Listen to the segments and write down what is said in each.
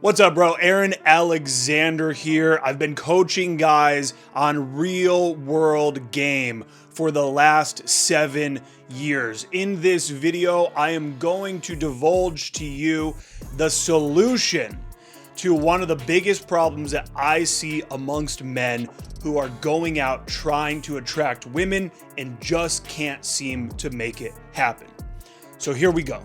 What's up, bro? Aaron Alexander here. I've been coaching guys on real world game for the last 7 years. In this video, I am going to divulge to you the solution to one of the biggest problems that I see amongst men who are going out trying to attract women and just can't seem to make it happen. So here we go.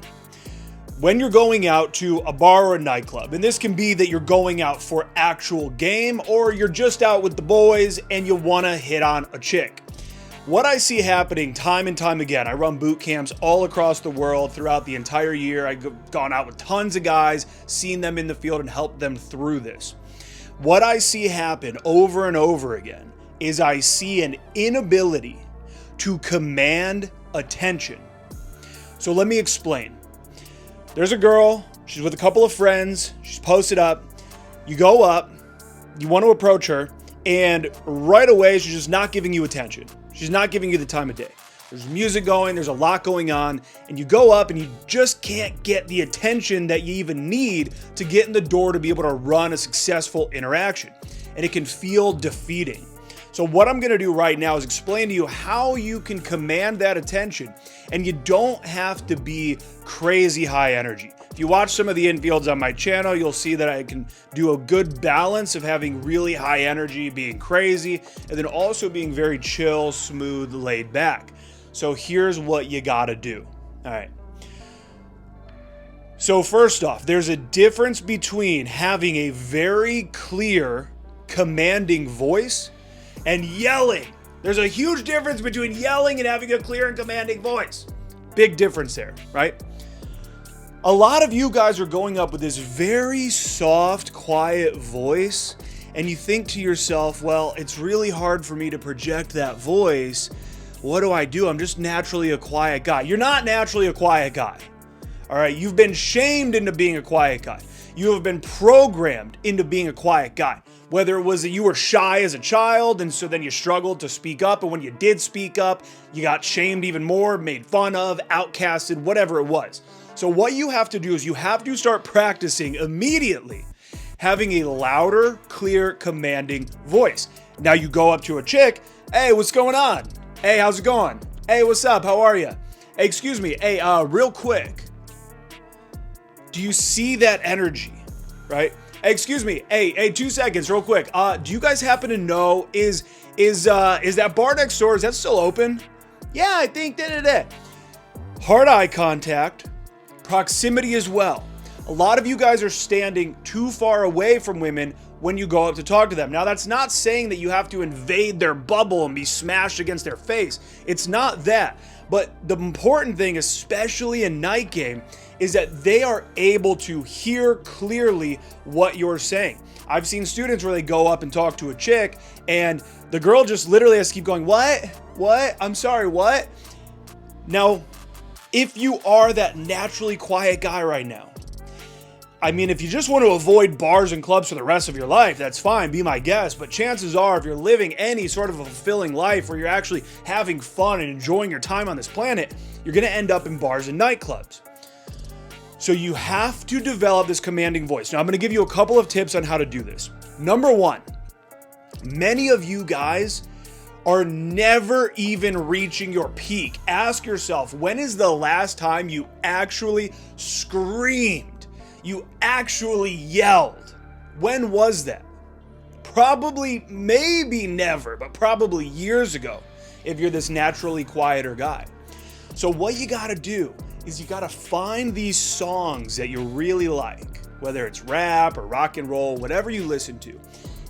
When you're going out to a bar or a nightclub, and this can be that you're going out for actual game or you're just out with the boys and you want to hit on a chick. What I see happening time and time again, I run boot camps all across the world throughout the entire year. I've gone out with tons of guys, seen them in the field and helped them through this. What I see happen over and over again is I see an inability to command attention. So let me explain. There's a girl, she's with a couple of friends, she's posted up, you go up, you want to approach her, and right away she's just not giving you attention. She's not giving you the time of day. There's music going, there's a lot going on, and you go up and you just can't get the attention that you even need to get in the door to be able to run a successful interaction. And it can feel defeating. So what I'm gonna do right now is explain to you how you can command that attention, and you don't have to be crazy high energy. If you watch some of the infields on my channel, you'll see that I can do a good balance of having really high energy, being crazy, and then also being very chill, smooth, laid back. So here's what you gotta do. All right. So first off, there's a difference between having a very clear, commanding voice and yelling. There's a huge difference between yelling and having a clear and commanding voice. Big difference there, right? A lot of you guys are going up with this very soft, quiet voice, and you think to yourself, well, it's really hard for me to project that voice. What do? I'm just naturally a quiet guy. You're not naturally a quiet guy. All right, you've been shamed into being a quiet guy. You have been programmed into being a quiet guy. Whether it was that you were shy as a child and so then you struggled to speak up, and when you did speak up, you got shamed even more, made fun of, outcasted, whatever it was. So what you have to do is you have to start practicing immediately having a louder, clear, commanding voice. Now you go up to a chick, hey, what's going on? Hey, how's it going? Hey, what's up? How are you? Hey, excuse me. Hey, real quick. Do you see that energy, right? Hey, excuse me. Hey, 2 seconds, real quick. Do you guys happen to know, is that bar next door, is that still open? Yeah, I think Hard eye contact, proximity as well. A lot of you guys are standing too far away from women when you go up to talk to them. Now, that's not saying that you have to invade their bubble and be smashed against their face. It's not that. But the important thing, especially in night game, is that they are able to hear clearly what you're saying. I've seen students where they go up and talk to a chick and the girl just literally has to keep going, what? I'm sorry, what? Now, if you are that naturally quiet guy right now, I mean, if you just want to avoid bars and clubs for the rest of your life, that's fine, be my guest. But chances are, if you're living any sort of a fulfilling life where you're actually having fun and enjoying your time on this planet, you're going to end up in bars and nightclubs. So you have to develop this commanding voice. Now, I'm going to give you a couple of tips on how to do this. Number one, many of you guys are never even reaching your peak. Ask yourself, when is the last time you actually screamed? You actually yelled? When was that? Probably, maybe never, but probably years ago if you're this naturally quieter guy. So what you gotta do is you gotta find these songs that you really like, whether it's rap or rock and roll, whatever you listen to,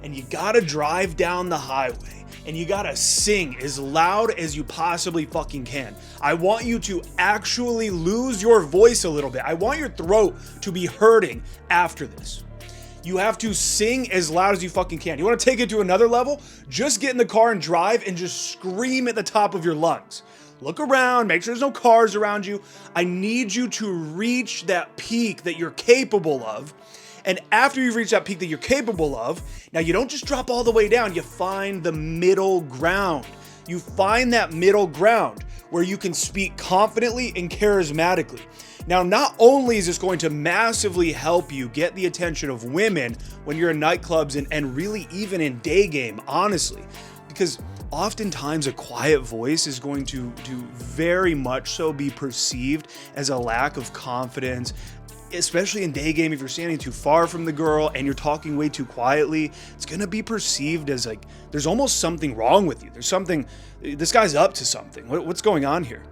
and you gotta drive down the highway and you gotta sing as loud as you possibly fucking can. I want you to actually lose your voice a little bit. I want your throat to be hurting after this. You have to sing as loud as you fucking can. You wanna take it to another level? Just get in the car and drive and just scream at the top of your lungs. Look around, make sure there's no cars around you. I need you to reach that peak that you're capable of. And after you've reached that peak that you're capable of, now you don't just drop all the way down, you find the middle ground. You find that middle ground where you can speak confidently and charismatically. Now, not only is this going to massively help you get the attention of women when you're in nightclubs and really even in day game, honestly, because oftentimes a quiet voice is going to very much so be perceived as a lack of confidence, especially in day game. If you're standing too far from the girl and you're talking way too quietly, it's going to be perceived as like there's almost something wrong with you. There's something, this guy's up to something. What's going on here?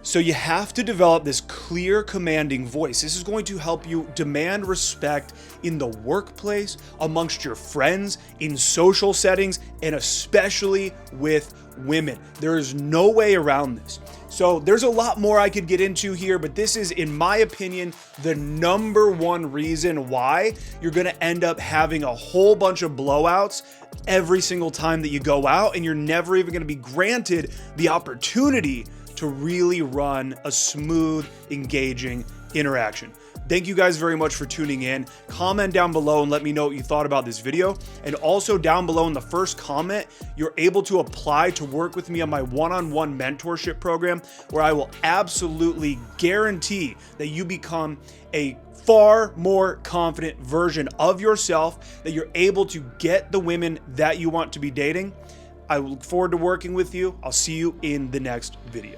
So you have to develop this clear, commanding voice. This is going to help you demand respect in the workplace, amongst your friends, in social settings, and especially with women. There is no way around this. So there's a lot more I could get into here, but this is, in my opinion, the number one reason why you're going to end up having a whole bunch of blowouts every single time that you go out, and you're never even going to be granted the opportunity to really run a smooth, engaging interaction. Thank you guys very much for tuning in. Comment down below and let me know what you thought about this video. And also down below in the first comment, you're able to apply to work with me on my one-on-one mentorship program, where I will absolutely guarantee that you become a far more confident version of yourself, that you're able to get the women that you want to be dating. I look forward to working with you. I'll see you in the next video.